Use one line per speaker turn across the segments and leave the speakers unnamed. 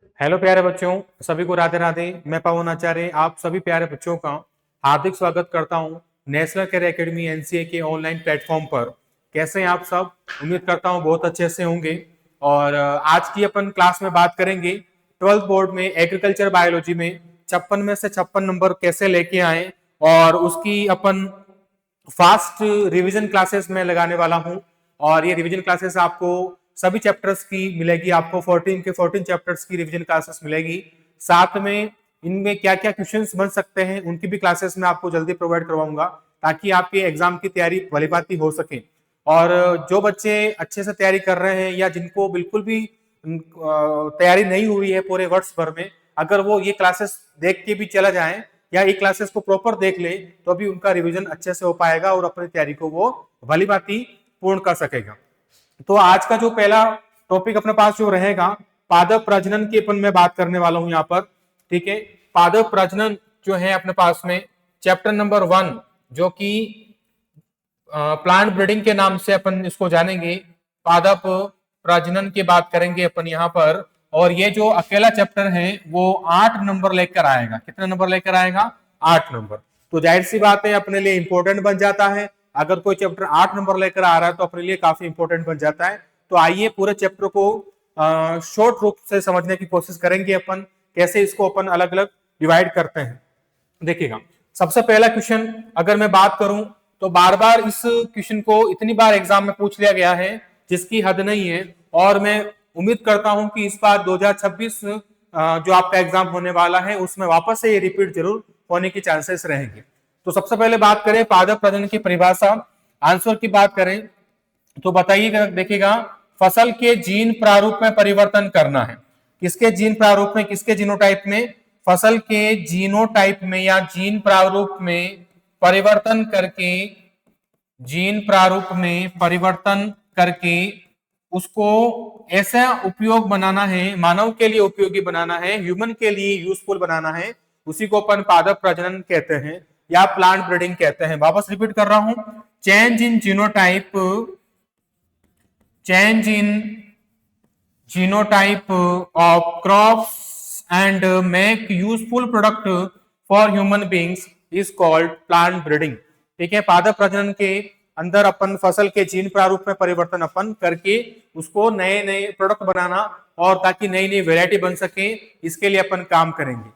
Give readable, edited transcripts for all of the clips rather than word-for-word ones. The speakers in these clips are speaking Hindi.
हेलो प्यारे बच्चों, सभी को राधे राधे। मैं पवन आचार्य आप सभी प्यारे बच्चों का हार्दिक स्वागत करता हूं नेशनल कैरियर एकेडमी एनसीए के ऑनलाइन प्लेटफॉर्म पर। कैसे हैं आप सब? उम्मीद करता हूं बहुत अच्छे से होंगे। और आज की अपन क्लास में बात करेंगे 12th बोर्ड में एग्रीकल्चर बायोलॉजी में 56 में से 56 नंबर कैसे लेके आए, और उसकी अपन फास्ट रिवीजन क्लासेस में लगाने वाला हूं। और ये रिवीजन क्लासेस आपको सभी चैप्टर्स की मिलेगी, आपको 14 के 14 चैप्टर्स की रिवीजन क्लासेस मिलेगी। साथ में इनमें क्या क्या क्वेश्चंस बन सकते हैं उनकी भी क्लासेस मैं आपको जल्दी प्रोवाइड करवाऊंगा, ताकि आपके एग्जाम की तैयारी भलीभांति हो सके। और जो बच्चे अच्छे से तैयारी कर रहे हैं या जिनको बिल्कुल भी तैयारी नहीं हुई है पूरे वर्ष भर में, अगर वो ये क्लासेस देख के भी चला जाए या ये क्लासेस को प्रॉपर देख ले तो अभी उनका रिवीजन अच्छे से हो पाएगा और अपनी तैयारी को वो भलीभांति पूर्ण कर सकेगा। तो आज का जो पहला टॉपिक अपने पास जो रहेगा, पादप प्रजनन की अपन मैं बात करने वाला हूं यहाँ पर। ठीक है, पादप प्रजनन जो है अपने पास में चैप्टर नंबर 1, जो कि प्लांट ब्रीडिंग के नाम से अपन इसको जानेंगे। पादप प्रजनन की बात करेंगे अपन यहाँ पर। और ये जो अकेला चैप्टर है वो 8 नंबर लेकर आएगा। कितने नंबर लेकर आएगा? 8 नंबर। तो जाहिर सी बात है अपने लिए इंपॉर्टेंट बन जाता है। अगर कोई चैप्टर 8 नंबर लेकर आ रहा है तो अपने लिए काफी इंपॉर्टेंट बन जाता है। तो आइए पूरे चैप्टर को शॉर्ट रूप से समझने की कोशिश करेंगे अपन, कैसे इसको अपन अलग अलग डिवाइड करते हैं। देखिएगा, सबसे पहला क्वेश्चन अगर मैं बात करूं तो बार बार इस क्वेश्चन को इतनी बार एग्जाम में पूछ लिया गया है जिसकी हद नहीं है। और मैं उम्मीद करता हूं कि इस बार 2026 जो आपका एग्जाम होने वाला है उसमें वापस से ये रिपीट जरूर होने की चांसेस रहेंगे। तो सबसे पहले बात करें पादप प्रजनन की परिभाषा, आंसर की बात करें तो बताइएगा। देखिएगा, फसल के जीन प्रारूप में परिवर्तन करना है। किसके जीन प्रारूप में, किसके जीनोटाइप में? फसल के जीनोटाइप में या जीन प्रारूप में परिवर्तन करके, जीन प्रारूप में परिवर्तन करके उसको ऐसा उपयोग बनाना है, मानव के लिए उपयोगी बनाना है, ह्यूमन के लिए यूजफुल बनाना है। उसी को अपन पादप प्रजनन कहते हैं या प्लांट ब्रीडिंग कहते हैं। वापस रिपीट कर रहा हूं, change in genotype, change in genotype of crops and make useful product for human beings is called plant breeding। ठीक है, पादप प्रजनन के अंदर अपन फसल के जीन प्रारूप में परिवर्तन अपन करके उसको नए नए प्रोडक्ट बनाना और ताकि नई नई वेरायटी बन सके, इसके लिए अपन काम करेंगे।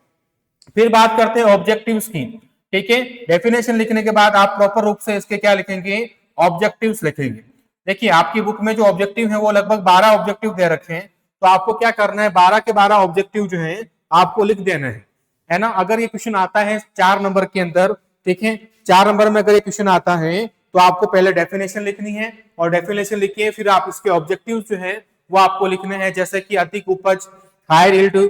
फिर बात करते हैं ऑब्जेक्टिव्स की। ठीक है, डेफिनेशन लिखने के बाद आप प्रॉपर रूप से इसके क्या लिखेंगे? ऑब्जेक्टिव्स लिखेंगे। देखिए, आपकी बुक में जो ऑब्जेक्टिव है वो लगभग 12 ऑब्जेक्टिव दे रखे हैं। तो आपको क्या करना है, 12 के 12 ऑब्जेक्टिव जो है आपको लिख देना है ना। अगर ये क्वेश्चन आता है 4 नंबर के अंदर, ठीक है, 4 नंबर में अगर ये क्वेश्चन आता है तो आपको पहले डेफिनेशन लिखनी है और डेफिनेशन लिखिए, फिर आप इसके ऑब्जेक्टिव जो है वो आपको लिखने हैं, जैसे कि अधिक उपज, हायर यील्ड,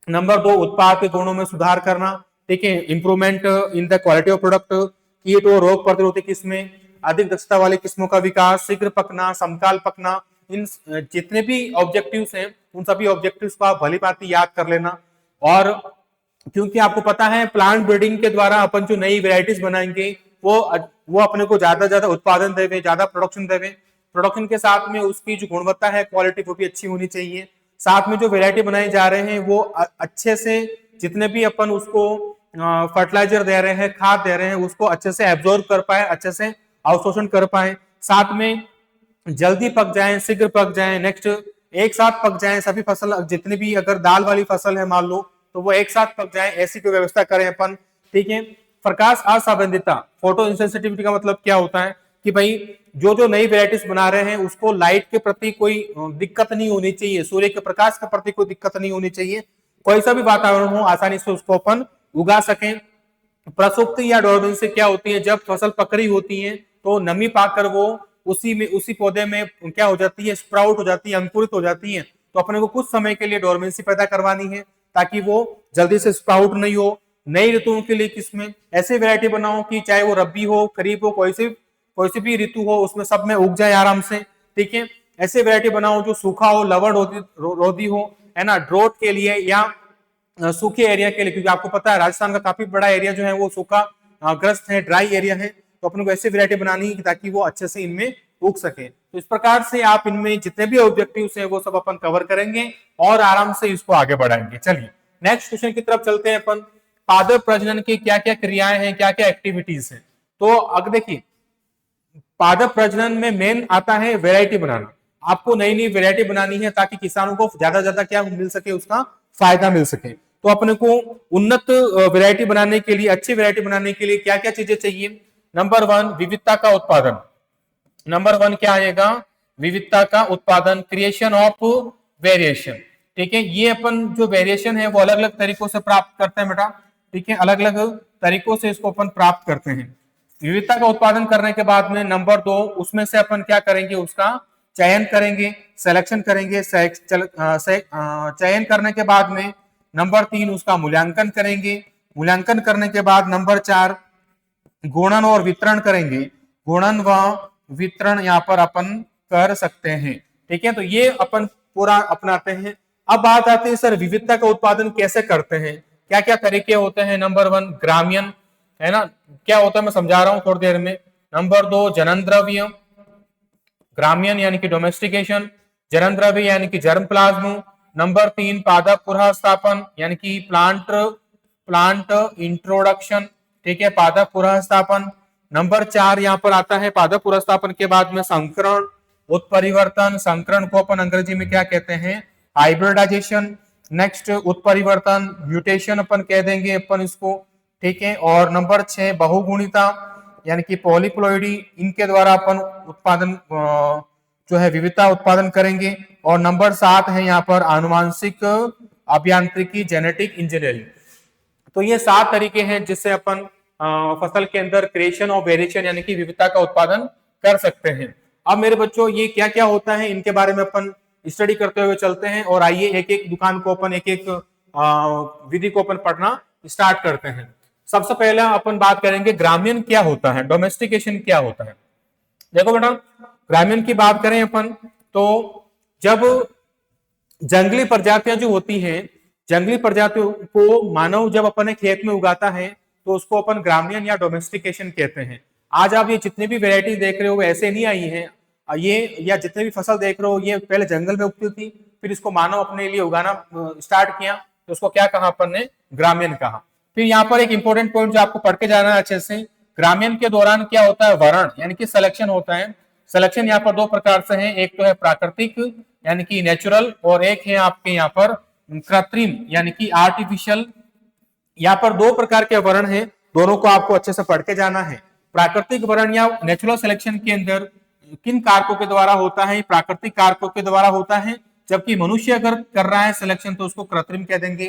नंबर 2 उत्पाद के गुणों में सुधार करना, ठीक है, improvement in the quality of product, कीट और रोग प्रतिरोधी किस्में, अधिक दक्षता वाली किस्मों का विकास, शीघ्र पकना, समकाल पकना। इन जितने भी ऑब्जेक्टिव्स हैं उन सभी ऑब्जेक्टिव्स को आप भली भांति याद कर लेना। और क्योंकि आपको पता है प्लांट ब्रीडिंग के द्वारा अपन जो नई वेराइटीज बनाएंगे वो अपने को ज्यादा उत्पादन देवे, ज्यादा प्रोडक्शन देवे। प्रोडक्शन के साथ में उसकी जो गुणवत्ता है, क्वालिटी, वो भी अच्छी होनी चाहिए। साथ में जो वेराइटी बनाई जा रहे हैं वो अच्छे से, जितने भी अपन उसको फर्टिलाइजर दे रहे हैं, खाद दे रहे हैं, उसको अच्छे से एब्जॉर्ब कर पाए, अच्छे से अवशोषण कर पाए, साथ में जल्दी पक जाए, शीघ्र पक जाए, नेक्स्ट एक साथ पक जाए सभी फसल, जितनी भी अगर दाल वाली फसल है मान लो तो वो एक साथ पक जाए, ऐसी कोई व्यवस्था करें अपन। ठीक है, प्रकाश असंवेदनता, फोटो इंसेंसिटिविटी का मतलब क्या होता है कि भाई जो जो नई वेराइटीज बना रहे हैं उसको लाइट के प्रति कोई दिक्कत नहीं होनी चाहिए, सूर्य के प्रकाश के प्रति कोई दिक्कत नहीं होनी चाहिए, कोई सा भी वातावरण हो आसानी से उसको अपन उगा सकें। प्रसुप्ति या डोरमेंसी क्या होती है? जब फसल पक रही होती है तो नमी पाकर वो उसी पौधे में क्या हो जाती है? स्प्राउट हो जाती है, अंकुरित हो जाती है। तो अपने को कुछ समय के लिए डोरमेंसी पैदा करवानी है ताकि वो जल्दी से स्प्राउट नहीं हो। नई ऋतुओं के लिए किस्में ऐसे वैरायटी बनाओ कि चाहे वो रबी हो, खरीफ हो, कोई सी भी ऋतु हो उसमें सब में उग जाए आराम से। ठीक है, ऐसे वैरायटी बनाओ जो सूखा हो, लवण रोधी हो, है ना, ड्रोट के लिए या सूखे एरिया के लिए, क्योंकि आपको पता है राजस्थान का काफी बड़ा एरिया जो है वो सूखा ग्रस्त है, ड्राई एरिया है। तो अपन को ऐसी वैरायटी बनानी है ताकि वो अच्छे से इनमें उग सके। तो इस प्रकार से आप इनमें जितने भी ऑब्जेक्टिव्स हैं वो सब अपन कवर करेंगे और आराम से इसको आगे बढ़ाएंगे। चलिए नेक्स्ट क्वेश्चन की तरफ चलते हैं अपन। पादप प्रजनन की क्या क्या क्रियाएं हैं, क्या क्या एक्टिविटीज हैं। तो अब देखिए पादप प्रजनन में मेन आता है वेराइटी बनाना। आपको नई नई वेराइटी बनानी है ताकि किसानों को ज्यादा क्या मिल सके, उसका फायदा मिल सके। तो अपने को उन्नत वेराइटी बनाने के लिए, अच्छी वेराइटी बनाने के लिए क्या क्या चीजें चाहिए। नंबर 1 विविधता का उत्पादन। नंबर 1 क्या आएगा, विविधता का उत्पादन, क्रिएशन ऑफ वेरिएशन। ठीक है, ये अपन जो वेरिएशन है वो अलग अलग तरीकों से प्राप्त करते हैं बेटा। ठीक है, अलग अलग तरीकों से इसको अपन प्राप्त करते हैं। विविधता का उत्पादन करने के बाद में नंबर 2 उसमें से अपन क्या करेंगे, उसका चयन करेंगे, सिलेक्शन करेंगे। चयन करने के बाद में नंबर 3 उसका मूल्यांकन करेंगे। मूल्यांकन करने के बाद नंबर 4 गुणन और वितरण करेंगे। गुणन व वितरण यहाँ पर अपन कर सकते हैं। ठीक है, तो ये अपन पूरा अपनाते हैं। अब बात आती है सर विविधता का उत्पादन कैसे करते हैं, क्या क्या तरीके होते हैं। नंबर 1 ग्रामीण, है ना, क्या होता है मैं समझा रहा हूं थोड़ी देर में। नंबर 2 जनन द्रव्य, ग्रामीण यानी कि डोमेस्टिकेशन, जनन द्रव्य यानी कि जर्म प्लाज्म। नंबर 3 पादप पुनःस्थापन यानी कि प्लांट इंट्रोडक्शन। ठीक है, पादप पुनःस्थापन। नंबर 4 यहाँ पर आता है पादप पुनःस्थापन के बाद में संकरण, उत्परिवर्तन। संकरण को अपन अंग्रेजी में क्या कहते हैं, हाइब्रिडाइजेशन। नेक्स्ट उत्परिवर्तन, म्यूटेशन अपन कह देंगे अपन इसको। ठीक है, और नंबर 6 बहुगुणिता यानी कि पॉलीप्लॉइडी, इनके द्वारा अपन उत्पादन जो है विविधता उत्पादन करेंगे। और नंबर 7 है यहाँ पर आनुवांशिक अभियांत्रिकी, जेनेटिक इंजीनियरिंग। तो ये 7 तरीके हैं जिससे अपन फसल के अंदर क्रिएशन और वेरिएशन यानी कि विविधता का उत्पादन कर सकते हैं। अब मेरे बच्चों ये क्या क्या होता है इनके बारे में अपन स्टडी करते हुए चलते हैं, और आइए एक एक दुकान को अपन एक एक विधि को अपन पढ़ना स्टार्ट करते हैं। सबसे पहले अपन बात करेंगे ग्रामीण क्या होता है, डोमेस्टिकेशन क्या होता है। देखो बेटा ग्रामीण की बात करें अपन तो जब जंगली प्रजातियां जो होती हैं, जंगली प्रजातियों को मानव जब अपने खेत में उगाता है तो उसको अपन ग्रामीण या डोमेस्टिकेशन कहते हैं। आज आप ये जितने भी वैरायटी देख रहे हो ऐसे नहीं आई हैं, ये या जितने भी फसल देख रहे हो ये पहले जंगल में उगती थी, फिर इसको मानव अपने लिए उगाना स्टार्ट किया तो उसको क्या कहा अपन ने, ग्रामीण कहा। फिर यहाँ पर एक इंपॉर्टेंट पॉइंट जो आपको पढ़ के जाना है अच्छे से, ग्रामीण के दौरान क्या होता है, वरण यानी कि सिलेक्शन होता है। सिलेक्शन यहाँ पर 2 प्रकार से है, एक तो है प्राकृतिक यानी कि नेचुरल, और एक है आपके यहाँ पर कृत्रिम यानी कि आर्टिफिशियल। यहाँ पर 2 प्रकार के वर्ण हैं, दोनों को आपको अच्छे से पढ़ के जाना है। प्राकृतिक वर्ण या नेचुरल सिलेक्शन के अंदर किन कारकों के द्वारा होता है, प्राकृतिक कारकों के द्वारा होता है, जबकि मनुष्य अगर कर रहा है सिलेक्शन तो उसको कृत्रिम कह देंगे।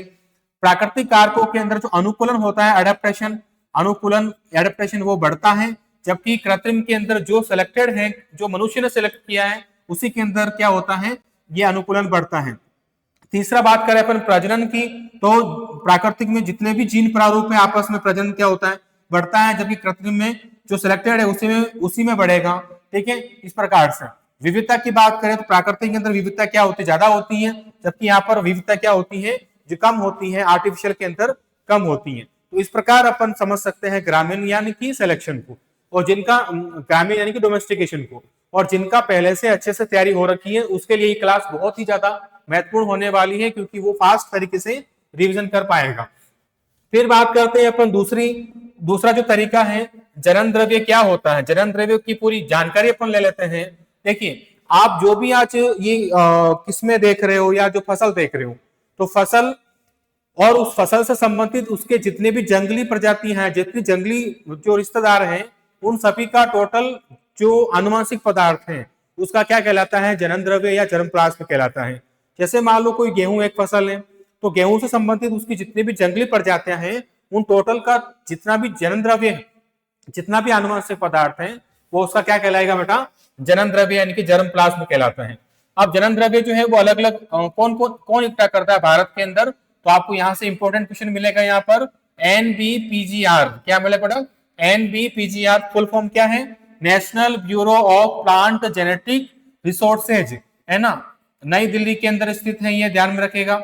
प्राकृतिक कारकों के अंदर जो अनुकूलन होता है, एडेप्टेशन, अनुकूलन एडेप्टेशन वो बढ़ता है, जबकि कृत्रिम के अंदर जो सिलेक्टेड है, जो मनुष्य ने सिलेक्ट किया है उसी के अंदर क्या होता है, ये अनुकूलन बढ़ता है। तीसरा बात करें अपन प्रजनन की, तो प्राकृतिक में जितने भी जीन प्रारूप है आपस में प्रजनन क्या होता है, बढ़ता है, जबकि कृत्रिम में जो सिलेक्टेड है उसी में बढ़ेगा। ठीक है, इस प्रकार से। विविधता की बात करें तो प्राकृतिक के अंदर विविधता क्या होती है, ज्यादा होती है, जबकि यहाँ पर विविधता क्या होती है, जो कम होती है, आर्टिफिशियल के अंदर कम होती है। तो इस प्रकार अपन समझ सकते हैं ग्रामीण यानी कि सिलेक्शन को, और जिनका ग्रामीण यानी कि डोमेस्टिकेशन को, और जिनका पहले से अच्छे से तैयारी हो रखी है उसके लिए क्लास बहुत ही ज्यादा महत्वपूर्ण होने वाली है, क्योंकि वो फास्ट तरीके से रिवीजन कर पाएगा। फिर बात करते हैं अपन दूसरा जो तरीका है, जनन द्रव्य क्या होता है। जनन द्रव्य की पूरी जानकारी अपन ले लेते हैं। देखिए आप जो भी आज ये किस्में देख रहे हो या जो फसल देख रहे हो, तो फसल और उस फसल से संबंधित उसके जितने भी जंगली प्रजाति हैं, जितने जंगली जो रिश्तेदार हैं, उन सभी का टोटल जो आनुवंशिक पदार्थ है उसका क्या कहलाता है, जनन द्रव्य या जर्म प्लाज्म कहलाता है। जैसे मान लो कोई गेहूं एक फसल है, तो गेहूं से संबंधित उसकी जितनी भी जंगली प्रजातियां हैं उन टोटल का जितना भी जनन द्रव्य है, जितना भी आनुवंशिक पदार्थ है, वो उसका क्या कहलाएगा बेटा, जनन द्रव्य यानी कि जर्म प्लाज्म कहलाता है। अब जनन द्रव्य जो है वो अलग अलग कौन इकट्ठा करता है भारत के अंदर, तो आपको यहाँ से इंपॉर्टेंट क्वेश्चन मिलेगा यहाँ पर, NBPGR क्या मिलेगा बेटा, NBPGR फुल फॉर्म क्या है, national bureau of plant genetic resources, है ना, नई दिल्ली के अंदर स्थित है, ये ध्यान में रखेगा।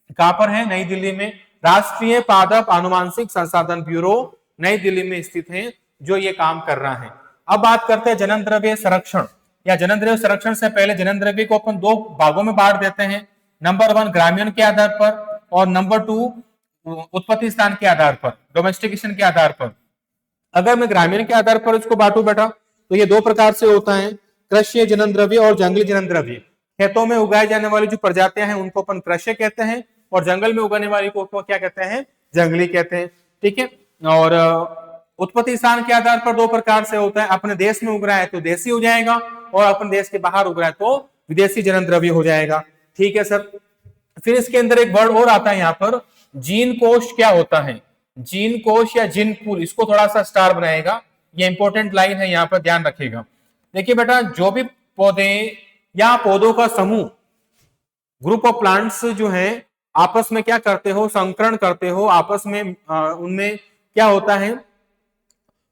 कहां पर है, नई दिल्ली में। राष्ट्रीय पादप आनुवांशिक संसाधन ब्यूरो नई दिल्ली में स्थित है, जो ये काम कर रहा है। अब बात करते हैं जनन द्रव्य संरक्षण या जनन द्रव्य संरक्षण से पहले जनन द्रव्य को अपन दो भागों में बांट देते हैं। नंबर 1 ग्रामीण के आधार पर और नंबर 2 उत्पत्ति स्थान के आधार पर, डोमेस्टिकेशन के आधार पर। अगर मैं ग्रामीण के आधार पर इसको बांटू बेटा तो ये दो प्रकार से होता है, कृषि जनन द्रव्य और जंगली जनन द्रव्य। खेतों में उगाए जाने वाली जो प्रजातियां हैं उनको अपन कृषि कहते हैं और जंगल में उगाने वाली को क्या कहते हैं, जंगली कहते हैं। ठीक है। और उत्पत्ति स्थान के आधार पर दो प्रकार से होता है, अपने देश में उग रहा है तो देसी हो जाएगा और अपने देश के बाहर उग रहा है तो विदेशी जनन द्रव्य हो जाएगा। ठीक है सर। फिर इसके अंदर एक वर्ड और आता है यहाँ पर, जीन कोश क्या होता है, जीन कोश या जीन पूल, इसको थोड़ा सा स्टार बनाएगा, ये इंपॉर्टेंट लाइन है, यहाँ पर ध्यान रखिएगा। देखिए बेटा, जो भी पौधे या पौधों का समूह, ग्रुप ऑफ प्लांट्स जो है आपस में क्या करते हो, संकरण करते हो आपस में, उनमें क्या होता है,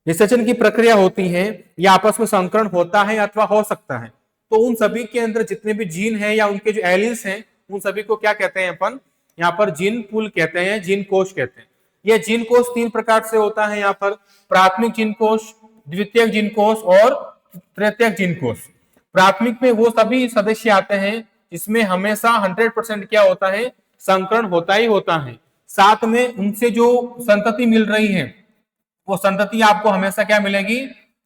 निषेचन की प्रक्रिया होती है या आपस में संकरण होता है अथवा हो सकता है। तो उन सभी के अंदर जितने भी जीन है या उनके जो एलिल्स हैं उन सभी को क्या कहते हैं अपन, यहाँ पर जीन पूल कहते हैं, जीन कोश कहते हैं। यह जीन कोश तीन प्रकार से होता है यहाँ पर, प्राथमिक जीन कोश, द्वितीयक जीन कोश और तृतीयक जीन कोश। प्राथमिक में वो सभी सदस्य आते हैं जिसमें हमेशा 100% क्या होता है, संकरण होता ही होता है। साथ में उनसे जो संतति मिल रही है वो संतति आपको हमेशा क्या मिलेगी,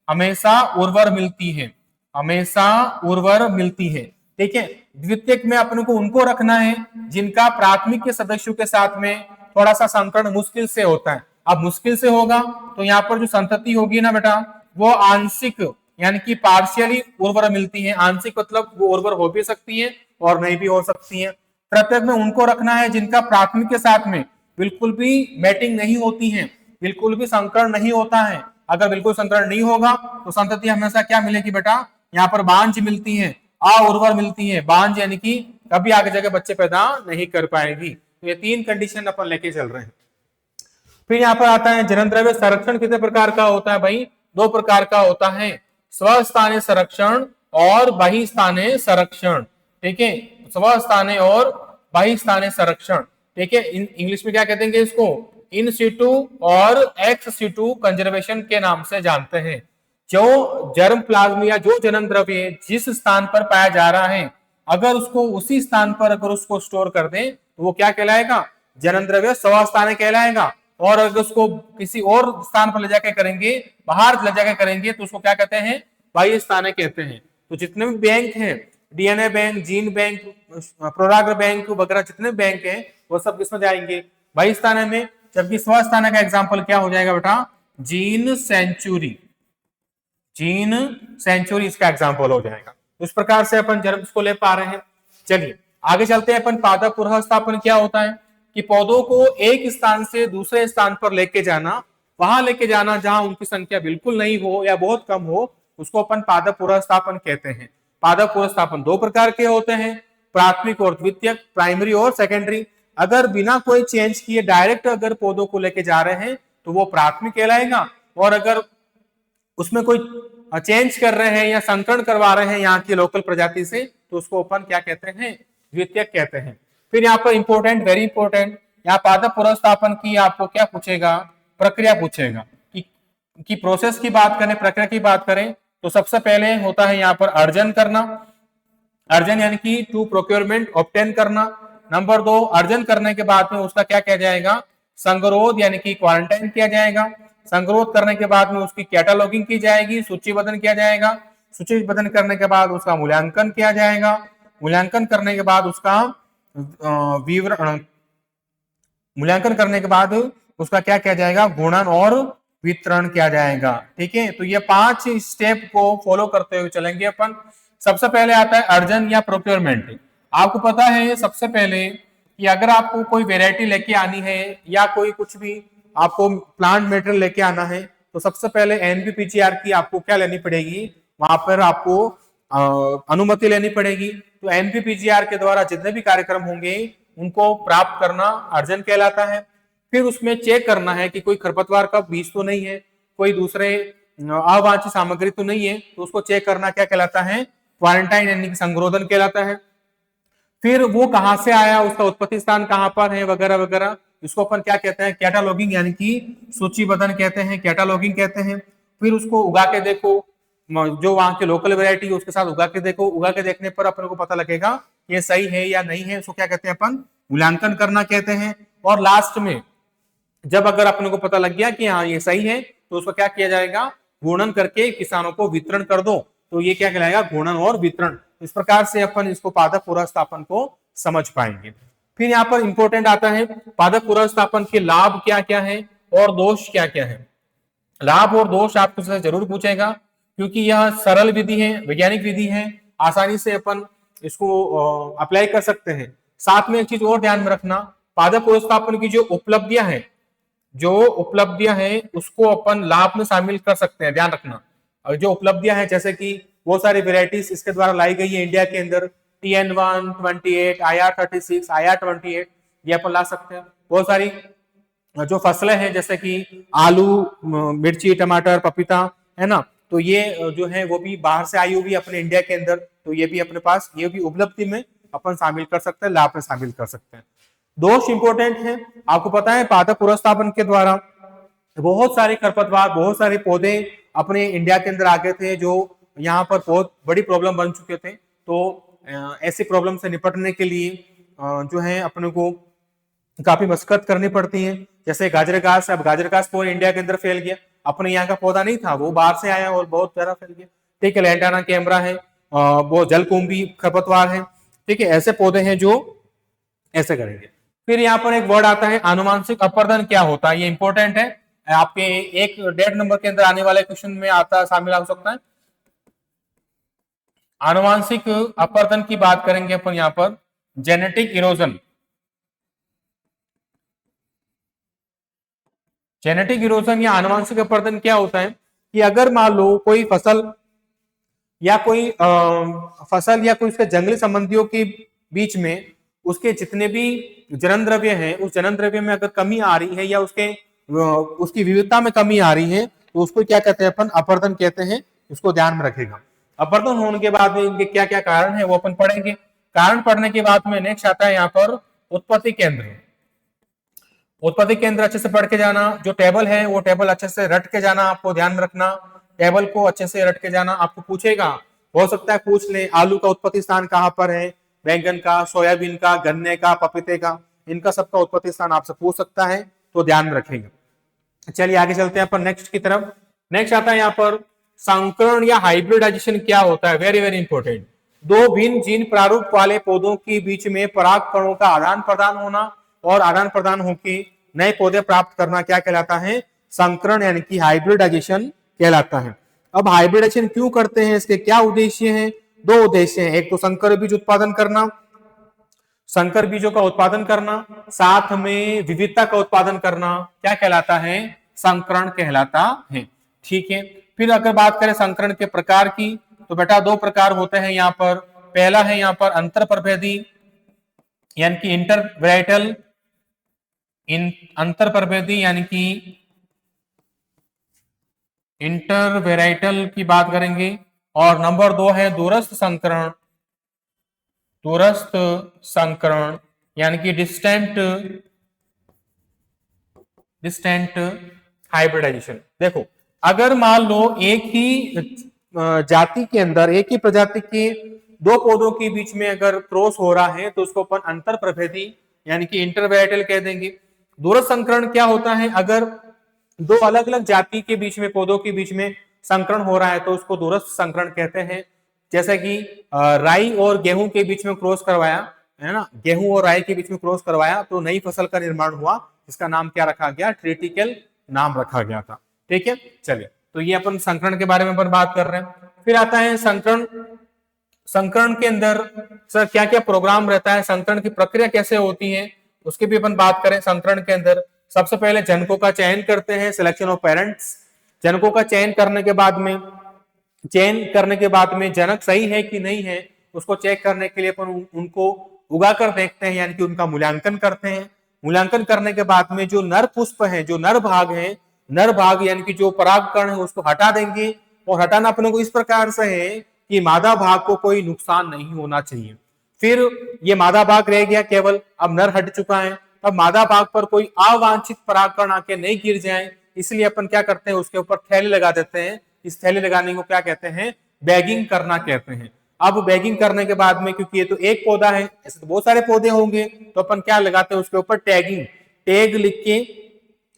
हमेशा उर्वर मिलती है, हमेशा उर्वर मिलती है। ठीक है। द्वितीयक में अपने को उनको रखना है जिनका प्राथमिक के सदस्यों के साथ में थोड़ा सा संकरण मुश्किल से होता है। अब मुश्किल से होगा तो यहाँ पर जो संतति होगी ना बेटा, वो आंशिक यानी कि पार्शियली उर्वर मिलती है। आंशिक मतलब वो उर्वर हो भी सकती है और नहीं भी हो सकती है। तृतीयक में उनको रखना है जिनका प्राथमिक के साथ में बिल्कुल भी मैटिंग नहीं होती है, बिल्कुल भी संकरण नहीं होता है। अगर बिल्कुल संकरण नहीं होगा तो संतति हमेशा क्या मिलेगी बेटा, यहाँ पर बांझ मिलती है, उर्वर मिलती है। बांझ यानी कि कभी आगे जाके बच्चे पैदा नहीं कर पाएगी। तो ये तीन कंडीशन अपन लेके चल रहे हैं। फिर यहाँ पर आता है जनन द्रव्य संरक्षण कितने प्रकार का होता है भाई, दो प्रकार का होता है, स्वस्थानीय संरक्षण और बहिस्थानीय संरक्षण। ठीक है, स्वस्थानीय और बहिस्थानीय संरक्षण। ठीक है, इंग्लिश में क्या कहते हैं इसको, इन सीटू और एक्स सीटू कंजर्वेशन के नाम से जानते हैं। जो जर्म प्लाज्म या जो जनन द्रव्य जिस स्थान पर पाया जा रहा है, अगर उसको उसी स्थान पर अगर उसको स्टोर कर दें तो वो क्या कहलाएगा, जनन द्रव्य स्वस्थानीय कहलाएगा। और अगर उसको किसी और स्थान पर ले जाके करेंगे, बाहर ले जाके करेंगे तो उसको क्या कहते हैं, बहिस्थानीय कहते हैं। तो जितने भी बैंक हैं, डीएनए बैंक, जीन बैंक, प्रोराग्र बैंक वगैरह जितने बैंक हैं वो सब किसमें जाएंगे, बहिस्थानीय में। जबकि स्वस्थानीय का एग्जाम्पल क्या हो जाएगा बेटा, जीन सेंचुरी, जीन सेंचुरी इसका एग्जाम्पल हो जाएगा। इस प्रकार से अपन जर्म्स को ले पा रहे हैं। चलिए आगे चलते हैं। अपन पादप पुनर्स्थापन क्या होता है कि पौधों को एक स्थान से दूसरे स्थान पर लेके जाना, वहां लेके जाना जहां उनकी संख्या बिल्कुल नहीं हो या बहुत कम हो, उसको अपन पादप पुनर्स्थापन कहते हैं। पादप पुनर्स्थापन दो प्रकार के होते हैं, प्राथमिक और द्वितीयक, प्राइमरी और सेकेंडरी। अगर बिना कोई चेंज किए डायरेक्ट अगर पौधों को लेके जा रहे हैं तो वो प्राथमिक कहलाएगा, और अगर उसमें कोई चेंज कर रहे हैं या संकरण करवा रहे हैं यहाँ की लोकल प्रजाति से तो उसको अपन क्या कहते हैं, द्वितीयक कहते हैं। फिर यहाँ पर इंपॉर्टेंट, वेरी इंपॉर्टेंट, यहाँ पादप पुनर्स्थापन की आपको क्या पूछेगा, प्रक्रिया पूछेगा कि प्रोसेस की बात करें, प्रक्रिया की बात करें तो सबसे पहले होता है यहाँ पर अर्जन करना। अर्जन यानी कि टू प्रोक्योरमेंट, ऑब्टेन करना। नंबर 2, अर्जन करने के बाद में उसका क्या किया जाएगा, संगरोध यानी कि क्वारंटाइन किया जाएगा। संगरोध करने के बाद में उसकी कैटालॉगिंग की जाएगी, सूचीबद्ध किया जाएगा। सूचीबद्ध करने के बाद उसका मूल्यांकन किया जाएगा। मूल्यांकन करने के बाद उसका विवरण, मूल्यांकन करने के बाद उसका क्या किया जाएगा, गुणन और वितरण किया जाएगा। ठीक है, तो ये 5 स्टेप को फॉलो करते हुए चलेंगे अपन। सबसे पहले आता है अर्जन या प्रोक्योरमेंट। आपको पता है सबसे पहले कि अगर आपको कोई वेराइटी लेके आनी है या कोई कुछ भी आपको प्लांट मटेरियल लेके आना है तो सबसे पहले एनपीपीजीआर की आपको क्या लेनी पड़ेगी, वहां पर आपको अनुमति लेनी पड़ेगी। तो एनपीपीजीआर के द्वारा जितने भी कार्यक्रम होंगे उनको प्राप्त करना अर्जन कहलाता है। फिर उसमें चेक करना है कि कोई खरपतवार का बीज तो नहीं है, कोई दूसरे अवांछित सामग्री तो नहीं है, तो उसको चेक करना क्या कहलाता है, क्वारंटाइन यानी कि संगरोधन कहलाता है। फिर वो कहाँ से आया, उसका उत्पत्ति स्थान कहाँ पर है वगैरह वगैरह, इसको अपन क्या कहते हैं, कैटालॉगिंग यानी कि सूचीबद्धन कहते हैं, कैटालॉगिंग कहते हैं। फिर उसको उगा के देखो, जो वहां के लोकल वेरायटी है उसके साथ उगा के देखो, उगा के देखने पर अपने को पता लगेगा ये सही है या नहीं है, उसको क्या कहते हैं अपन, मूल्यांकन करना कहते हैं। और लास्ट में जब अगर अपने को पता लग गया कि हाँ ये सही है, तो उसको क्या किया जाएगा, घूर्णन करके किसानों को वितरण कर दो, तो ये क्या कहलाएगा, घूर्णन और वितरण। इस प्रकार से अपन इसको पादप पुनर्स्थापन को समझ पाएंगे। फिर यहाँ पर इंपॉर्टेंट आता है पादप पुनर्स्थापन के लाभ क्या क्या है और दोष क्या क्या है। लाभ और दोष आपको जरूर पूछेगा, क्योंकि यह सरल विधि है, वैज्ञानिक विधि है, आसानी से अपन इसको अप्लाई कर सकते हैं। साथ में एक चीज और ध्यान में रखना, पादप पुनर्स्थापन की जो उपलब्धियां हैं उसको अपन लाभ में शामिल कर सकते हैं, ध्यान रखना। और जो उपलब्धियां हैं जैसे कि बहुत सारी वेराइटीज इसके द्वारा लाई गई है इंडिया के अंदर, TN128, IR36, IR28, ये अपन ला सकते हैं। बहुत सारी जो फसलें हैं जैसे कि आलू, मिर्ची, टमाटर, पपीता, है ना, तो ये जो है वो भी बाहर से आई हुई अपने इंडिया के अंदर, तो ये भी अपने पास, ये भी उपलब्धि में अपन शामिल कर सकते हैं, लाभ में शामिल कर सकते हैं। दोष इंपॉर्टेंट है, आपको पता है पादप पुनर्स्थापन के द्वारा बहुत सारे खरपतवार, बहुत सारे पौधे अपने इंडिया के अंदर आ गए थे जो यहाँ पर बहुत बड़ी प्रॉब्लम बन चुके थे। तो ऐसी प्रॉब्लम से निपटने के लिए जो है अपने को काफी मशक्कत करनी पड़ती है। जैसे गाजर घास, अब गाजर घास पूरे इंडिया के अंदर फैल गया, अपने यहाँ का पौधा नहीं था, वो बाहर से आया और बहुत ज्यादा फैल गया। ठीक है, लैंटाना कैमरा है, वो जलकुंभी खरपतवार है। ठीक है, ऐसे पौधे हैं जो ऐसे करेंगे। फिर यहाँ पर एक वर्ड आता है आनुवांशिक अपर्दन, क्या होता है, ये इंपॉर्टेंट है, आपके एक 1.5 नंबर के अंदर आने वाले क्वेश्चन में आता, शामिल हो सकता है। आनुवांशिक अपर्दन की बात करेंगे अपन यहाँ पर, जेनेटिक इरोजन। जेनेटिक इरोजन या आनुवांशिक अपर्दन क्या होता है कि अगर मान लो कोई फसल या कोई उसके जंगली संबंधियों के बीच में उसके जितने भी जनन द्रव्य हैं, उस जनन द्रव्य में अगर कमी आ रही है या उसकी विविधता में कमी आ रही है, तो उसको क्या कहते हैं अपन, अपर्दन कहते हैं। इसको ध्यान में रखेगा। अपर्दन होने के बाद में इनके क्या क्या कारण है वो अपन पढ़ेंगे। कारण पढ़ने के बाद में नेक्स्ट आता है यहाँ पर उत्पत्ति केंद्र। उत्पत्ति केंद्र अच्छे से पढ़ के जाना, जो टेबल है वो टेबल अच्छे से रट के जाना, आपको ध्यान में रखना, टेबल को अच्छे से रट के जाना। आपको पूछेगा, हो सकता है पूछ ले, आलू का उत्पत्ति स्थान कहाँ पर है, बैंगन का, सोयाबीन का, गन्ने का, पपीते का, इनका सबका उत्पत्ति स्थान आपसे पूछ सकता है, तो ध्यान में रखेगा। चलिए आगे चलते हैं अपन नेक्स्ट की तरफ। नेक्स्ट आता है यहाँ पर संकरण या हाइब्रिडाइजेशन, क्या होता है, वेरी वेरी इंपॉर्टेंट। दो भिन्न जीन प्रारूप वाले पौधों के बीच में पराग कणों का आदान प्रदान होना और आदान प्रदान होकर नए पौधे प्राप्त करना क्या कहलाता है, संकरण यानी कि हाइब्रिडाइजेशन कहलाता है। अब हाइब्रिडाइजेशन क्यों करते हैं, इसके क्या उद्देश्य हैं, दो उद्देश्य हैं। एक तो संकर बीज उत्पादन करना, संकर बीजों का उत्पादन करना, साथ में विविधता का उत्पादन करना, क्या कहलाता है, संकरण कहलाता है। ठीक है, फिर अगर बात करें संकरण के प्रकार की, तो बेटा दो प्रकार होते हैं यहाँ पर। पहला है यहाँ पर अंतर प्रभेदी यानी कि इंटर वेराइटल, अंतर प्रभेदी यानी कि इंटर वेराइटल की बात करेंगे। और नंबर 2 है दूरस्थ संकरण, दूरस्थ संकरण यानी कि डिस्टेंट हाइब्रिडाइजेशन। देखो, अगर मान लो एक ही जाति के अंदर, एक ही प्रजाति के दो पौधों के बीच में अगर क्रॉस हो रहा है, तो उसको अपन अंतर प्रभेदी यानी कि इंटरवेराइटल कह देंगे। दूरस्थ संकरण क्या होता है, अगर दो अलग अलग जाति के बीच में, पौधों के बीच में संकरण हो रहा है, तो उसको दूरस्थ संकरण कहते हैं। जैसे कि राई और गेहूं के बीच में क्रॉस करवाया, है ना, गेहूं और राई के बीच में क्रॉस करवाया तो नई फसल का निर्माण हुआ, इसका नाम क्या रखा गया, ट्रिटिकल नाम रखा गया था। ठीक है, चलिए, तो ये अपन संकरण के बारे में अपन बात कर रहे हैं। फिर आता है संकरण। संकरण के अंदर सर क्या क्या प्रोग्राम रहता है, संकरण की प्रक्रिया कैसे होती है, उसकी भी अपन बात करें। संकरण के अंदर सबसे पहले जनकों का चयन करते हैं, सिलेक्शन ऑफ पेरेंट्स। जनकों का चयन करने के बाद में जनक सही है कि नहीं है, उसको चेक करने के लिए अपन उनको उगा कर देखते हैं, यानी कि उनका मूल्यांकन करते हैं। मूल्यांकन करने के बाद में जो नर पुष्प है, जो नर भाग है, नर भाग यानी कि जो परागकण है, उसको हटा देंगे। और हटाना अपने को इस प्रकार से है कि मादा भाग को कोई नुकसान नहीं होना चाहिए। फिर ये मादा भाग रह गया केवल, अब नर हट चुका है, अब मादा भाग पर कोई अवांछित परागकण आके नहीं गिर जाए, इसलिए अपन क्या करते हैं, उसके ऊपर थैली लगा देते हैं, इस थैली लगाने को क्या कहते हैं, बैगिंग करना कहते हैं। अब बैगिंग करने के बाद में, क्योंकि ये तो एक पौधा है, ऐसे तो बहुत सारे पौधे होंगे, तो अपन क्या लगाते हैं उसके ऊपर टैगिंग, टैग लिख के,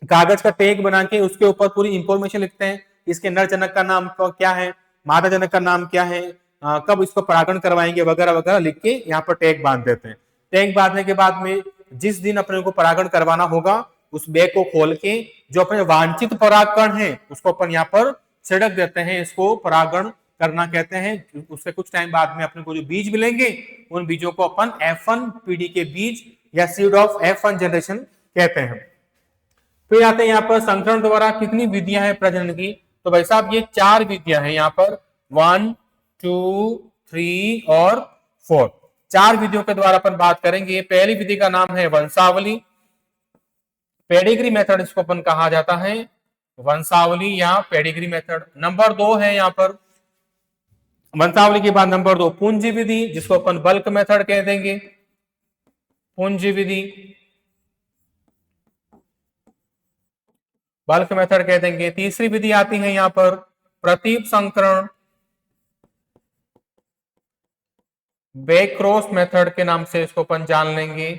कागज का टैग बना के उसके ऊपर पूरी इंफॉर्मेशन लिखते हैं, इसके नर जनक का नाम क्या है, मादा जनक का नाम क्या है, कब इसको परागण करवाएंगे वगैरह वगैरह लिख के यहाँ पर टैग बांध देते हैं। टैग बांधने के बाद में जिस दिन अपने को परागण करवाना होगा उस बैग को खोल के जो अपने वांछित परागकण है उसको अपन यहाँ पर छिड़क देते हैं, इसको परागण करना कहते हैं। उसके कुछ टाइम बाद में अपने को जो बीज मिलेंगे उन बीजों को अपन F1 पीढ़ी के बीज या सीड ऑफ F1 जनरेशन कहते हैं। फिर आते हैं यहाँ पर संकरण द्वारा कितनी विधियां हैं प्रजनन की, तो भाई साहब ये 4 विधियां हैं यहाँ पर, 1, 2, 3 और 4, 4 विधियों के द्वारा अपन बात करेंगे। पहली विधि का नाम है वंशावली, पेडिग्री मेथड इसको अपन कहा जाता है, वंशावली या पेडिग्री मेथड। नंबर 2 है यहाँ पर वंशावली के बाद नंबर 2 पूंजी विधि, जिसको अपन बल्क मेथड कह देंगे, पूंजी विधि, बल्क मेथड कह देंगे। तीसरी विधि आती है यहाँ पर प्रतीप संकरण, बैक क्रॉस मेथड के नाम से इसको अपन जान लेंगे,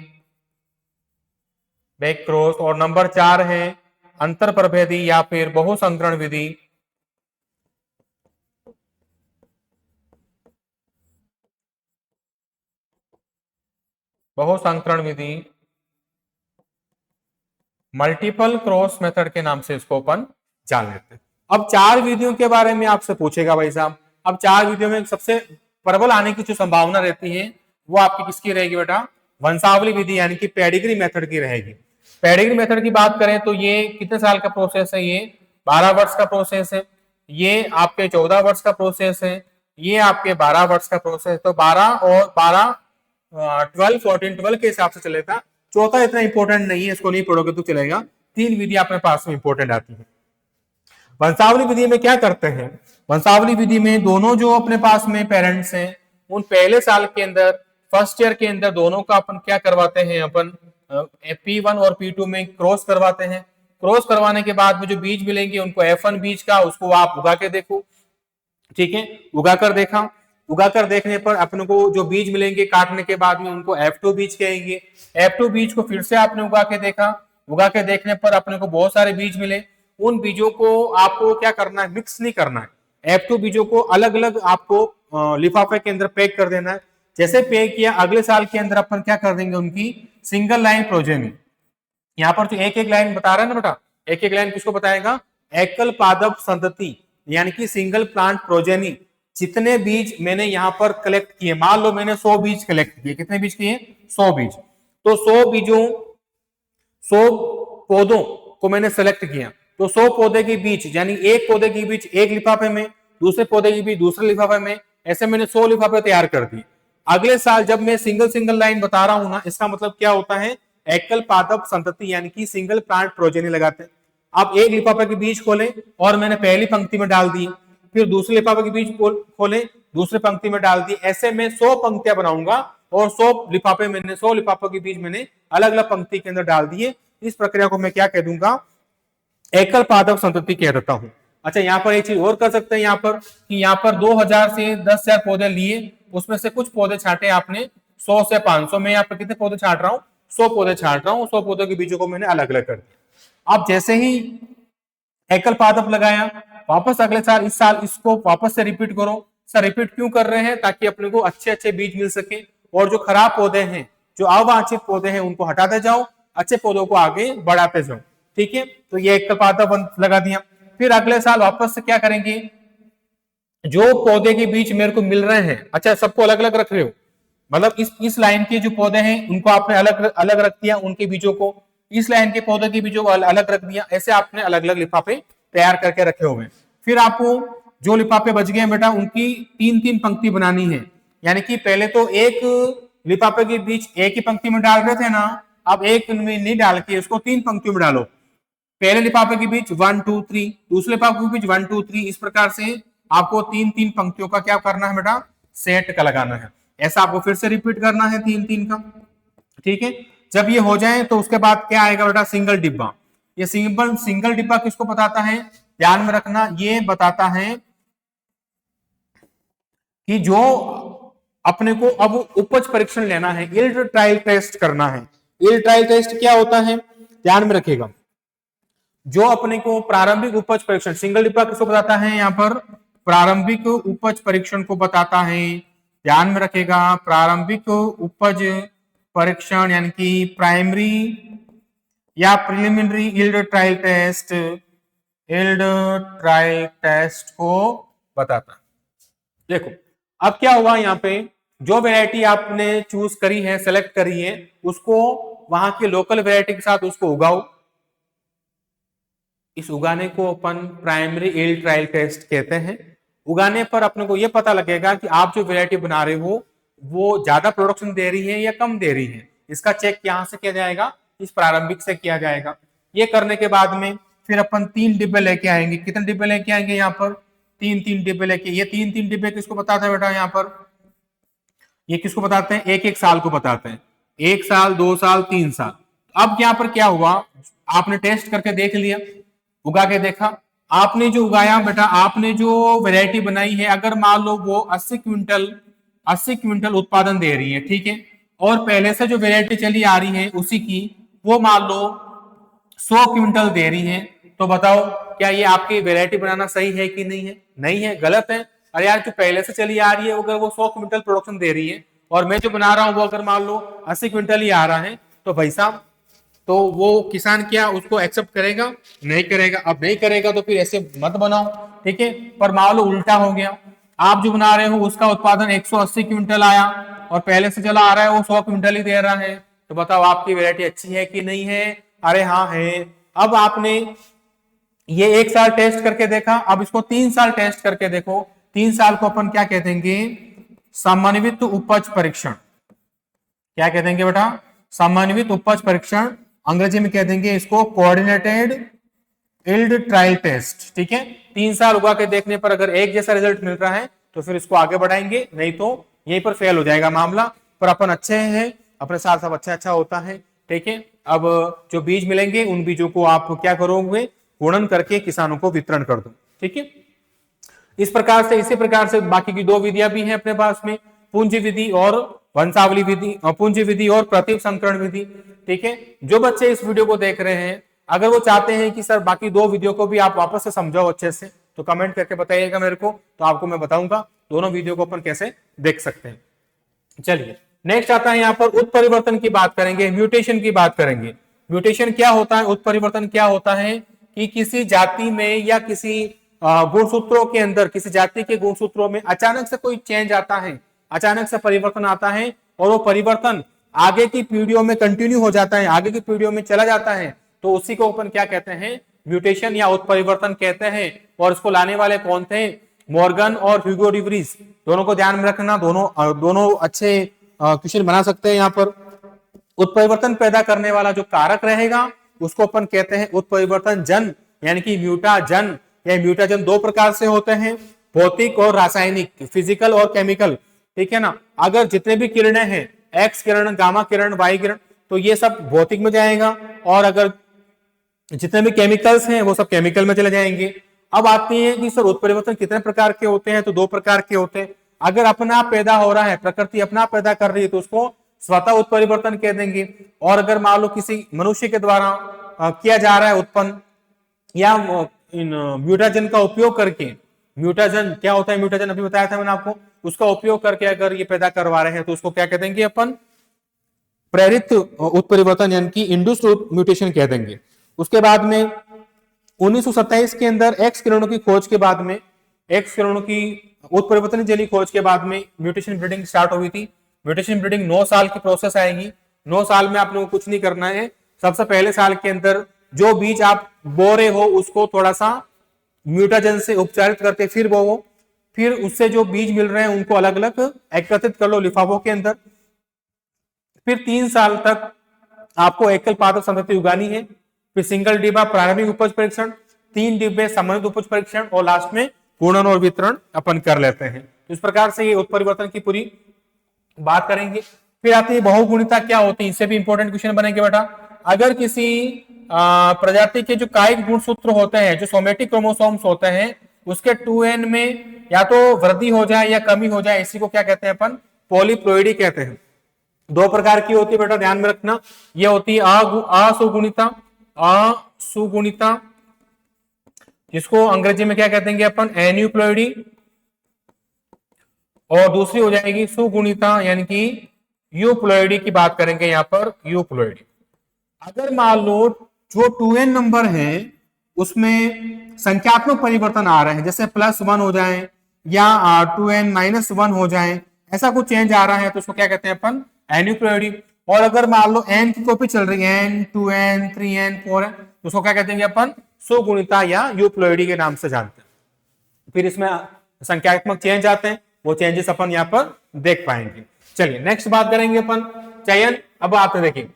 बैक क्रॉस। और नंबर 4 है अंतर प्रभेदी या फिर बहुसंकरण विधि, बहुसंकरण विधि, मल्टीपल क्रॉस मेथड के नाम से इसको अपन जान लेते हैं। अब 4 विधियों के बारे में आपसे पूछेगा भाई साहब, अब 4 विधियों में सबसे प्रबल आने की जो संभावना रहती है वो आपकी किसकी रहेगी बेटा, वंशावली विधि यानी कि पेडिग्री मेथड की रहेगी। पेडिग्री मेथड की बात करें तो ये कितने साल का प्रोसेस है, ये 12 वर्ष का प्रोसेस है, ये आपके 14 वर्ष का प्रोसेस है, ये आपके 12 वर्ष का प्रोसेस। तो 12 और 12 12 14 12 के हिसाब से चलेगा, चौथा इतना इंपॉर्टेंट नहीं है, इसको नहीं पढ़ोगे तो चलेगा। 3 विधि अपने पास में इंपॉर्टेंट आती है। वंशावली विधि में क्या करते हैं, वंशावली विधि में दोनों जो अपने पास में पेरेंट्स हैं उन पहले साल के अंदर, फर्स्ट ईयर के अंदर दोनों का अपन क्या करवाते हैं, अपन P1 और P2 में क्रॉस करवाते हैं। क्रॉस करवाने के बाद में जो बीज मिलेंगे उनको F1 बीज का, उसको आप उगा के देखो, ठीक है, उगाकर देखा, उगाकर देखने पर अपने को जो बीज मिलेंगे काटने के बाद में उनको F2 बीज कहेंगे। F2 बीज को फिर से आपने उगा के देखा, उगा के देखने पर अपने को बहुत सारे बीज मिले। उन बीजों को आपको क्या करना है, मिक्स नहीं करना है, F2 बीजों को अलग अलग आपको लिफाफे के अंदर पैक कर देना है। जैसे पैक किया, अगले साल के अंदर अपन क्या कर देंगे, उनकी सिंगल लाइन प्रोजेनी, यहाँ पर जो एक एक लाइन बता रहा है ना बेटा, एक एक लाइन किसको बताएगा, एकल पादप संतति यानी कि सिंगल प्लांट प्रोजेनी। जितने बीज मैंने यहाँ पर कलेक्ट किए, मान लो मैंने 100 बीज कलेक्ट किए, कितने बीज किए, 100 बीज, तो 100 बीजों 100 पौधों को मैंने सेलेक्ट किया, तो 100 पौधे के बीज यानी एक पौधे के बीज एक लिफाफे में, दूसरे पौधे के बीज दूसरे लिफाफे में, ऐसे मैंने 100 लिफाफे तैयार कर दिए। अगले साल जब मैं सिंगल सिंगल लाइन बता रहा हूं ना, इसका मतलब क्या होता है, एकल पादप संतति यानी कि सिंगल प्लांट प्रोजेनी लगाते हैं। आप एक लिफाफे के बीज खोले और मैंने पहली पंक्ति में डाल दी, फिर दूसरे लिफाफे के बीज खोले दूसरे पंक्ति में डाल दी, ऐसे मैं 100 पंक्तियां बनाऊंगा और 100 लिफाफे मैंने 100 लिफाफों के बीज मैंने अलग अलग पंक्ति के अंदर डाल दिए। इस प्रक्रिया को मैं क्या कह दूंगा, एकल पादप संतति कह देता हूं। अच्छा, यहाँ पर एक चीज और कर सकते हैं, यहाँ पर कि यहाँ पर 2000 से 10,000 पौधे लिए, उसमें से कुछ पौधे छांटे आपने 100 से 500 में, यहाँ पर कितने पौधे छांट रहा हूँ, 100 पौधे छांट रहा हूँ, 100 पौधों के बीजों को मैंने अलग अलग कर दिया। अब जैसे ही एकल पादप लगाया, वापस अगले साल, इस साल इसको वापस से रिपीट करो। सर रिपीट क्यों कर रहे हैं, ताकि अपने को अच्छे अच्छे बीज मिल सके, और जो खराब पौधे हैं, जो अवांछित पौधे हैं, उनको हटाते जाओ, अच्छे पौधों को आगे बढ़ाते जाओ, ठीक है। तो ये एकल पादप लगा दिया। फिर अगले साल वापस से क्या करेंगे, जो पौधे के बीच मेरे को मिल रहे हैं, अच्छा सबको अलग अलग रख रहे हो, मतलब इस लाइन के जो पौधे हैं उनको आपने अलग अलग रख दिया, उनके बीजों को, इस लाइन के पौधे के बीजों को अलग रख दिया, ऐसे आपने अलग अलग लिफाफे तैयार करके रखे हुए। फिर आपको जो लिफाफे बच गए बेटा, उनकी 3-3 पंक्ति बनानी है, यानी कि पहले तो एक लिफाफे के बीच एक ही पंक्ति में डाल रहे थे ना, अब एक में नहीं डाल के उसको 3 पंक्तियों में डालो। पहले लिफाफे के बीच 1 2 3, दूसरे लिफाफे के बीच 1 2 3, इस प्रकार से आपको 3-3 पंक्तियों का क्या करना है बेटा, सेट का लगाना है। ऐसा आपको फिर से रिपीट करना है 3-3 का, ठीक है। जब ये हो जाए तो उसके बाद क्या आएगा बेटा, सिंगल डिब्बा। ये सिंगल डिब्बा किसको बताता है, ध्यान में रखना, ये बताता है कि जो अपने को अब उपज परीक्षण लेना है, यील्ड ट्रायल टेस्ट करना है। यील्ड ट्रायल टेस्ट क्या होता है, ध्यान में रखिएगा। जो अपने को प्रारंभिक उपज परीक्षण, सिंगल डिब्बा किसको बताता है, यहाँ पर प्रारंभिक उपज परीक्षण को बताता है। ध्यान में रखेगा, प्रारंभिक उपज परीक्षण यानी कि प्राइमरी या preliminary yield trial test, yield trial test को बताता। देखो अब क्या हुआ, यहाँ पे जो वैरायटी आपने चूज करी है, सेलेक्ट करी है, उसको वहां के लोकल वैरायटी के साथ उसको उगाओ। इस उगाने को अपन प्राइमरी यील्ड ट्रायल टेस्ट कहते हैं। उगाने पर अपने को यह पता लगेगा कि आप जो वैरायटी बना रहे हो वो ज्यादा प्रोडक्शन दे रही है या कम दे रही है। इसका चेक यहां से किया जाएगा, इस प्रारंभिक से किया जाएगा। ये करने के बाद में फिर अपन 3 डिब्बे लेके आएंगे। कितने डिब्बे लेके आएंगे, यहाँ पर 3 डिब्बे लेके। ये 3 डिब्बे किसको बताता है बेटा, यहाँ पर ये किसको बताते हैं, 1 साल को बताते हैं। 1 साल, 2 साल, 3 साल। अब यहाँ पर क्या हुआ, आपने टेस्ट करके देख लिया, उगा के देखा, आपने जो उगाया बेटा, आपने जो वैरायटी बनाई है, अगर मान लो वो 80 क्विंटल उत्पादन दे रही है, ठीक है, और पहले से जो वैरायटी चली आ रही है उसी की वो मान लो 100 क्विंटल दे रही है, तो बताओ क्या ये आपकी वैरायटी बनाना सही है कि नहीं है? नहीं है, गलत है। अरे यार, जो पहले से चली आ रही है अगर वो 100 क्विंटल प्रोडक्शन दे रही है और मैं जो बना रहा हूं वो अगर मान लो 80 क्विंटल ही आ रहा है, तो भाई साहब, तो वो किसान क्या उसको एक्सेप्ट करेगा? नहीं करेगा। अब नहीं करेगा तो फिर ऐसे मत बनाओ, ठीक है। पर मान लो उल्टा हो गया, आप जो बना रहे हो उसका उत्पादन 180 क्विंटल आया और पहले से चला आ रहा है वो 100 क्विंटल ही दे रहा है, तो बताओ आपकी वैरायटी अच्छी है कि नहीं है? अरे हाँ है। अब आपने ये 1 साल टेस्ट करके देखा, अब इसको 3 साल टेस्ट करके देखो। 3 साल को अपन क्या कह देंगे, समन्वित उपज परीक्षण। क्या कह देंगे बेटा, समन्वित उपज परीक्षण। अंग्रेजी में कह देंगे इसको कोऑर्डिनेटेड यील्ड ट्रायल टेस्ट, ठीक है। 3 साल उगा के देखने पर अगर एक जैसा रिजल्ट मिल रहा है तो फिर इसको आगे बढ़ाएंगे, नहीं तो यहीं पर फेल हो जाएगा मामला। पर अपन अच्छे हैं, अपने साथ सब अच्छा होता है, ठीक है। अब जो बीज मिलेंगे उन बीजों को आप क्या करोगे, गुणन करके किसानों को वितरण कर दो, ठीक है। इस प्रकार से, इसी प्रकार से बाकी की 2 विधियां भी हैं अपने पास में, पूंजी विधि और वंशावली विधि, पूंजी विधि और प्रतीक संकरण विधि, ठीक है। जो बच्चे इस वीडियो को देख रहे हैं, अगर वो चाहते हैं कि सर बाकी 2 वीडियो को भी आप वापस से समझाओ अच्छे से, तो कमेंट करके बताइएगा मेरे को, तो आपको मैं बताऊंगा दोनों वीडियो को अपन कैसे देख सकते हैं। चलिए नेक्स्ट आता है, यहाँ पर उत्परिवर्तन की बात करेंगे, म्यूटेशन की बात करेंगे। म्यूटेशन क्या होता है, उत्परिवर्तन क्या होता है कि किसी जाति में या किसी गुणसूत्रों के अंदर, किसी जाति के गुणसूत्रों में अचानक से कोई चेंज आता है, अचानक से परिवर्तन आता है और वो परिवर्तन आगे की पीढ़ियों में कंटिन्यू हो जाता है, आगे की पीढ़ियों में चला जाता है, तो उसी को अपन क्या कहते हैं, म्यूटेशन या उत्परिवर्तन कहते हैं। और इसको लाने वाले कौन थे, मॉर्गन और ह्यूगो डी व्रीज। दोनों को ध्यान में रखना, दोनों अच्छे क्वेश्चन बना सकते हैं। यहाँ पर उत्परिवर्तन पैदा करने वाला जो कारक रहेगा उसको अपन कहते हैं उत्परिवर्तन जन, यानी कि म्यूटाजन। या म्यूटाजन 2 प्रकार से होते हैं, भौतिक और रासायनिक, फिजिकल और केमिकल, ठीक है ना। अगर जितने भी किरणें हैं, एक्स किरण, गामा किरण, वाई किरण, तो ये सब भौतिक में जाएगा, और अगर जितने भी केमिकल्स हैं वो सब केमिकल में चले जाएंगे। अब आती है कि सर उत्परिवर्तन कितने प्रकार के होते हैं, तो 2 प्रकार के होते हैं। अगर अपना पेदा हो रहा है, प्रकृति अपना पैदा कर रही है, तो उसको स्वतः उत्परिवर्तन कह देंगे। और अगर मान लो किसी मनुष्य के द्वारा किया जा रहा है उत्पन्न, या म्यूटाजन का उपयोग करके, म्यूटाजन क्या होता है, म्यूटाजन अभी बताया था मैंने आपको, उसका उपयोग करके अगर ये पैदा करवा रहे हैं तो उसको क्या कह देंगे अपन, प्रेरित उत्परिवर्तन यानी कि इंड्यूस्ड म्यूटेशन कह देंगे। उसके बाद में 1927 के अंदर एक्स किरणों की खोज के बाद में, एक्स किरणों की उत्परिवर्तन जली खोज के बाद में म्यूटेशन ब्रीडिंग स्टार्ट हुई थी। म्यूटेशन ब्रीडिंग 9 साल की प्रोसेस आएगी। 9 साल में आप लोगों को कुछ नहीं करना है। सबसे पहले साल के अंदर जो बीज आप बो रहे हो उसको थोड़ा सा म्यूटाजन से उपचारित करके फिर बोवो, फिर उससे जो बीज मिल रहे हैं उनको अलग अलग एकत्रित कर लो लिफाफों के अंदर। फिर 3 साल तक आपको एकल पादप संतति उगानी है। फिर सिंगल डिब्बा प्रारंभिक उपज परीक्षण, 3 डिब्बे समन्वित उपज परीक्षण, और लास्ट में गुणन और वितरण अपन कर लेते हैं। इस प्रकार से ये उत्परिवर्तन की पूरी बात करेंगे। फिर आती है बहुगुणिता क्या होती है, इससे भी इंपॉर्टेंट क्वेश्चन बनेंगे बेटा। अगर किसी प्रजाति के जो कायिक गुणसूत्र होते हैं, जो सोमेटिक क्रोमोसोम्स होते हैं, उसके 2n में या तो वृद्धि हो जाए या कमी हो जाए, इसी को क्या कहते हैं अपन, पॉलीप्लोइडी कहते हैं। दो प्रकार की होती है बेटा, ध्यान में रखना। ये होती है असुगुणिता, असुगुणिता, जिसको अंग्रेजी में क्या कहते हैं अपन, एन्यूप्लॉइडी, और दूसरी हो जाएगी सुगुणिता यानी कि यूप्लॉइडी की बात करेंगे यहाँ पर, यूप्लॉइडी। अगर मान लो जो 2n नंबर है उसमें संख्यात्मक परिवर्तन आ रहे हैं, जैसे +1 हो जाए या 2n -1 हो जाए, ऐसा कुछ चेंज आ रहा है तो उसको क्या कहते हैं अपन, एन्यूप्लॉइडी। और अगर मान लो n की कॉपी चल रही है, n 2n 3n 4n, तो उसको क्या कहते हैं अपन, सुगुणिता या यूप्लॉइडी के नाम से जानते हैं। फिर इसमें संख्यात्मक चेंज आते हैं, वो चेंजेस अपन यहाँ पर देख पाएंगे। चलिए नेक्स्ट बात करेंगे अपन चयन। अब आते हैं, देखिए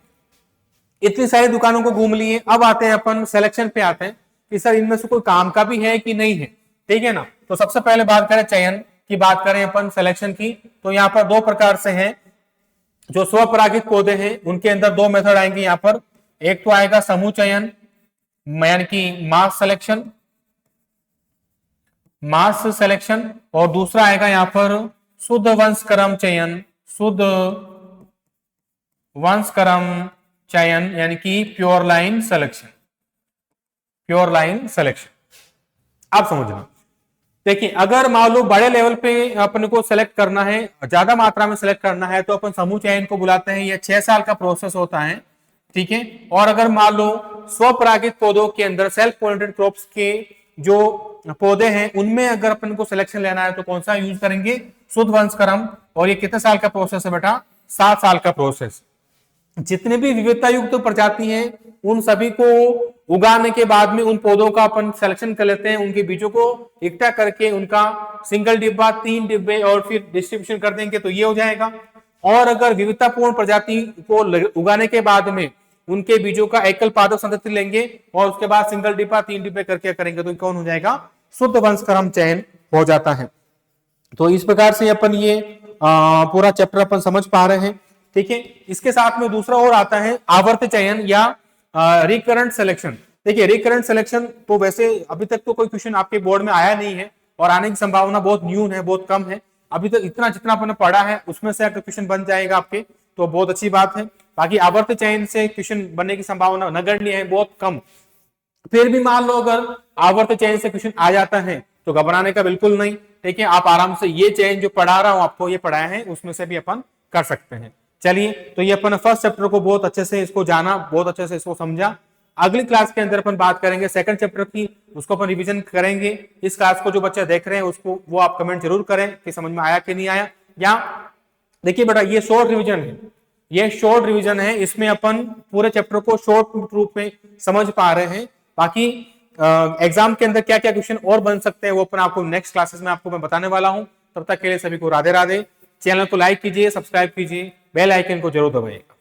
इतनी सारी दुकानों को घूम लिए, अब आते हैं अपन सिलेक्शन पे आते हैं कि सर इनमें से कोई काम का भी है कि नहीं है, ठीक है ना। तो सबसे पहले बात करें चयन की, बात करें अपन सिलेक्शन की, तो यहाँ पर दो प्रकार से हैं। जो स्वपरागित पौधे हैं उनके अंदर दो मेथड आएंगे यहाँ पर। एक तो आएगा समूह चयन यानी कि मास सिलेक्शन, मास सिलेक्शन, और दूसरा आएगा यहाँ पर शुद्ध वंशक्रम चयन, शुद्ध वंशक्रम चयन यानी कि pure line selection, pure line selection. आप समझना, देखिए अगर मान लो बड़े लेवल पे अपन को सेलेक्ट करना है, ज्यादा मात्रा में सेलेक्ट करना है, तो अपन समूह चयन को बुलाते हैं। ये 6 साल का प्रोसेस होता है, ठीक है। और अगर मान लो स्वपरागित पौधों के अंदर सेल्फ पोलिनेटेड क्रॉप्स के जो पौधे हैं उनमें अगर अपन को सिलेक्शन लेना है तो कौन सा यूज करेंगे, शुद्ध वंशक्रम। और ये कितने साल का प्रोसेस है बेटा, 7 साल का प्रोसेस। जितने भी विविधता युक्त प्रजाति हैं उन सभी को उगाने के बाद में उन पौधों का अपन सिलेक्शन कर लेते हैं, उनके बीजों को इकट्ठा करके उनका सिंगल डिब्बा, 3 डिब्बे और फिर डिस्ट्रीब्यूशन कर देंगे तो ये हो जाएगा। और अगर विविधतापूर्ण प्रजाति को उगाने के बाद में उनके बीजों का एकल पादप संतति लेंगे और उसके बाद सिंगल डिब्बा, 3 डिब्बे करके करेंगे तो कौन हो जाएगा, शुद्ध वंशक्रम चयन हो जाता है। तो इस प्रकार से अपन ये पूरा चैप्टर अपन समझ पा रहे हैं, ठीक है। इसके साथ में दूसरा और आता है आवर्त चयन या रिकरेंट सिलेक्शन। देखिए रिकरेंट सिलेक्शन तो वैसे अभी तक तो कोई क्वेश्चन आपके बोर्ड में आया नहीं है और आने की संभावना बहुत न्यून है, बहुत कम है। अभी तक इतना जितना आपने पढ़ा है उसमें से अगर क्वेश्चन बन जाएगा आपके तो बहुत अच्छी बात है। बाकी आवर्त चयन से क्वेश्चन बनने की संभावना नगण्य है, बहुत कम। फिर भी मान लो अगर आवर्त चयन से क्वेश्चन आ जाता है तो घबराने का बिल्कुल नहीं, ठीक है। आप आराम से ये चयन जो पढ़ा रहा हूं आपको, ये पढ़ाया है उसमें से भी अपन कर सकते हैं। चलिए तो ये अपन फर्स्ट चैप्टर को बहुत अच्छे से इसको जाना, बहुत अच्छे से इसको समझा। अगली क्लास के अंदर अपन बात करेंगे सेकंड चैप्टर की, उसको अपन रिवीजन करेंगे। इस क्लास को जो बच्चे देख रहे हैं उसको वो आप कमेंट जरूर करें कि समझ में आया कि नहीं आया। या देखिए बेटा ये शॉर्ट रिवीजन है, ये शॉर्ट रिवीजन है, इसमें अपन पूरे चैप्टर को शॉर्ट रूप में समझ पा रहे हैं। बाकी एग्जाम के अंदर क्या क्या क्वेश्चन और बन सकते हैं वो अपन आपको नेक्स्ट क्लासेस में आपको मैं बताने वाला हूं। तब तक के लिए सभी को राधे राधे। चैनल को लाइक कीजिए, सब्सक्राइब कीजिए, बेल आइकन को जरूर दबाइएगा।